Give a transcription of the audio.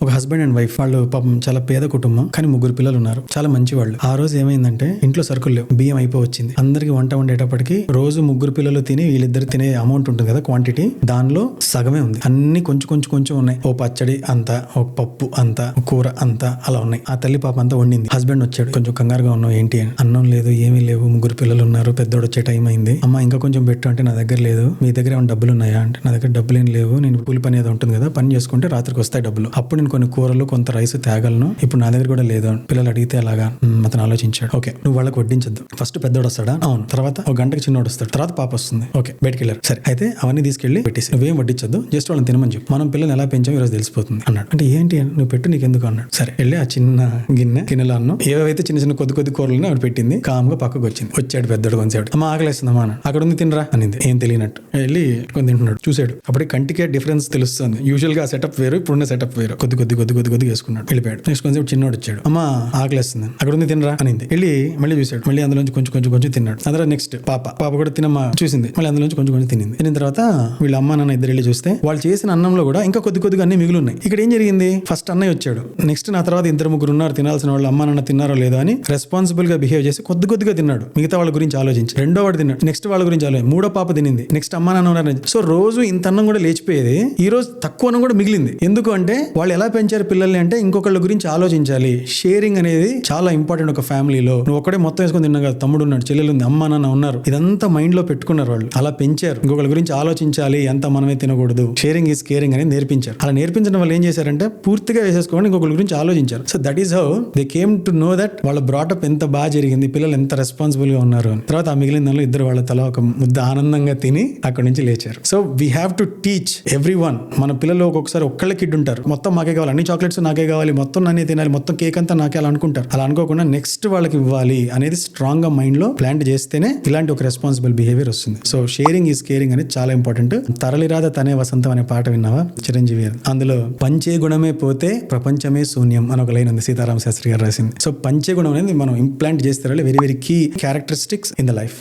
ఒక husband and wife, వాళ్ళు పాపం చాలా పేద కుటుంబం, కానీ 3 పిల్లలు ఉన్నారు, చాలా మంచి వాళ్ళు. ఆ రోజు ఏమైందంటే ఇంట్లో సరుకులు లేవు, బియ్యం అయిపోవచ్చింది. అందరికి వంట వండేటప్పటికి రోజు 3 పిల్లలు తిని వీళ్ళిద్దరు తినే అమౌంట్ ఉంటుంది కదా, క్వాంటిటీ, దానిలో సగమే ఉంది. అన్ని కొంచెం ఉన్నాయి. ఓ పచ్చడి అంత, ఒక పప్పు అంత, కూర అంత అలా ఉన్నాయి. ఆ తల్లి పాప అంతా వండింది. హస్బెండ్ వచ్చాడు, కొంచెం కంగారుగా ఉన్నావు ఏంటి అని. అన్నం లేదు, ఏమీ లేవు, 3 పిల్లలు ఉన్నారు, పెద్దోడు వచ్చే టైం అయింది. అమ్మ ఇంకా కొంచెం పెట్టు అంటే నా దగ్గర లేదు. మీ దగ్గర ఏమైనా డబ్బులు ఉన్నాయా అంటే నా దగ్గర డబ్బులు ఏం లేవు, నేను కూలి పని ఏదో ఉంటుంది కదా, పని చేసుకుంటే రాత్రికి వస్తాయి డబ్బులు, అప్పుడు నేను కొన్ని కూరలు కొంత రైస్ తేగలను, ఇప్పుడు నా దగ్గర కూడా లేదు. పిల్లలు అడిగితే అలాగా అతను ఆలోచించాడు. ఓకే, నువ్వు వాళ్ళకి వడ్డించద్దు, ఫస్ట్ పెద్దోడు వస్తాడా, అవును, తర్వాత ఒక గంటకి చిన్నోడు వస్తాడు, తర్వాత పాప వస్తుంది, ఓకే బయటికి వెళ్ళారు, సరే అయితే అవన్నీ తీసుకెళ్లి పెట్టేసి నువ్వేం వడ్డించద్దు, జస్ట్ వాళ్ళని తినమని చెప్పు, మనం పిల్లలు ఎలా పెంచాం ఈరోజు తెలిసిపోతుంది అన్నాడు. అంటే ఏంటి నువ్వు పెట్టు, నీకు ఎందుకు అన్నాడు. సరే వెళ్ళి ఆ చిన్న గిన్నెలో అన్నం, ఏవైతే చిన్న కొద్ది కూరలు ఆవిడ పెట్టింది, కామ్గా పక్కకు వచ్చింది. వచ్చాడు పెద్దోడు కొంచెం, అమ్మ ఆకలేస్తుందమ్మా అన్నాడు. అక్కడ ఉంది తినరా అనింది, ఏం తెలియనట్టు వెళ్ళి కొన్ని తింటున్నాడు. చూసాడు, అప్పుడు కంటికే డిఫరెన్స్ తెలుస్తుంది. యూజువల్ గా సెటప్ వేరు, ఇప్పుడున్న సెటప్ వేరు. కొద్ది వేసుకున్నాడు, వెళ్ళిపోయాడు. నెక్స్ట్ కొంచెం చిన్నోడు వచ్చాడు, అమ్మ ఆకలేస్తుంది, అక్కడ ఉంది తినరా అనింది. వెళ్ళి మళ్ళీ చూసాడు, మళ్ళీ అందులోంచి కొంచెం తిన్నాడు. అందులో నెక్స్ట్ పాప కూడా తినమ్మా చూసింది, మళ్ళీ అందులోంచి కొంచెం తినింది. తినిన తర్వాత వీళ్ళ అమ్మ నాన్న ఇద్దరు వెళ్ళి చూస్తే వాళ్ళు చేసిన అన్నంలో కూడా ఇంకా కొద్దిగా అన్ని మిగిలి ఉన్నాయి. ఇక్కడ ఏం జరిగింది, ఫస్ట్ అన్నయ్య వచ్చాడు, నెక్స్ట్ నా తర్వాత 2-3 ఉన్నారు తినాల్సిన వాళ్ళు, అమ్మ నాన్న తిన్నారో లేదో అని రెస్పాన్సిబుల్ గా బిహేవ్ చేసి కొద్దిగా తిన్నాడు. మిగతా వాళ్ళ గురించి ఆలోచించి రెండో వాడు తిన్నాడు, నెక్స్ట్ వాళ్ళ గురించి ఆలోచించి మూడో పాప తినింది, నెక్స్ట్ అమ్మ నాన్న ఉన్నారు. సో రోజు ఇంత అన్నం కూడా లేచిపోయేది, ఈ రోజు తక్కువ అన్నం కూడా మిగిలింది. ఎందుకు అంటే వాళ్ళు ఎలా పెంచారు పిల్లల్ని అంటే ఇంకొకళ్ళ గురించి ఆలోచించాలి. షేరింగ్ అనేది చాలా ఇంపార్టెంట్ ఒక ఫ్యామిలీలో. నువ్వు ఒకటే మొత్తం వేసుకొని తిన్నావు కదా, తమ్ముడు ఉన్నాడు, చెల్లెలు ఉంది, అమ్మ నాన్న ఉన్నారు, ఇదంతా మైండ్ లో పెట్టుకున్నారు వాళ్ళు, అలా పెంచారు. ఇంకొకళ్ళ గురించి ఆలోచించాలి, ఎంత మనమే తినకూడదు, షేరింగ్ ఈజ్ కేరింగ్ అనేది నేర్పించారు. అలా నేర్పించడం వల్ల ఏం చేశారంటే పూర్తిగా వేసేసుకోండి, ఇంకొకళ్ళ గురించి ఆలోచించారు. So that is how they came to know that వాళ్ళ బ్రాటప్ ఎంత బాగా జరిగింది, పిల్లలు ఎంత రెస్పాన్సిబుల్ గా ఉన్నారు అని. తర్వాత ఆ మిగిలిన దానిలో ఇద్దరు వాళ్ళ తల ఒక ముద్ద ఆనందంగా తిని అక్కడి నుంచి లేచారు. So we have to teach every one. మన పిల్లలు ఒక్కొక్కసారి ఒక్కళ్ళ కిడ్ ఉంటారు, మొత్తం మాకే కావాలి, అన్ని చాక్లెట్స్ నాకే కావాలి, మొత్తం నన్నే తినాలి, మొత్తం కేక్ అంతా నాకే అలా అనుకుంటారు. అలా అనుకోకుండా నెక్స్ట్ వాళ్ళకి ఇవ్వాలి అనేది స్ట్రాంగ్ గా మైండ్ లో ప్లాంట్ చేస్తేనే ఇలాంటి ఒక రెస్పాన్సిబుల్ బిహేవియర్ వస్తుంది. సో షేరింగ్ ఈజ్ కేరింగ్ అనేది చాలా ఇంపార్టెంట్. తరలిరాద తనే వసంతం అనే పాట విన్నావా, చిరంజీవి, అందులో పంచే గుణమే పోతే ప్రపంచమే శూన్యం అని ఒక లైన్ ఉంది, సీతారామ శాస్త్రి గారు రాసింది. సో పంచే గుణం అనేది మనం ఇంప్లాంట్ చేస్తే very key characteristics in the life.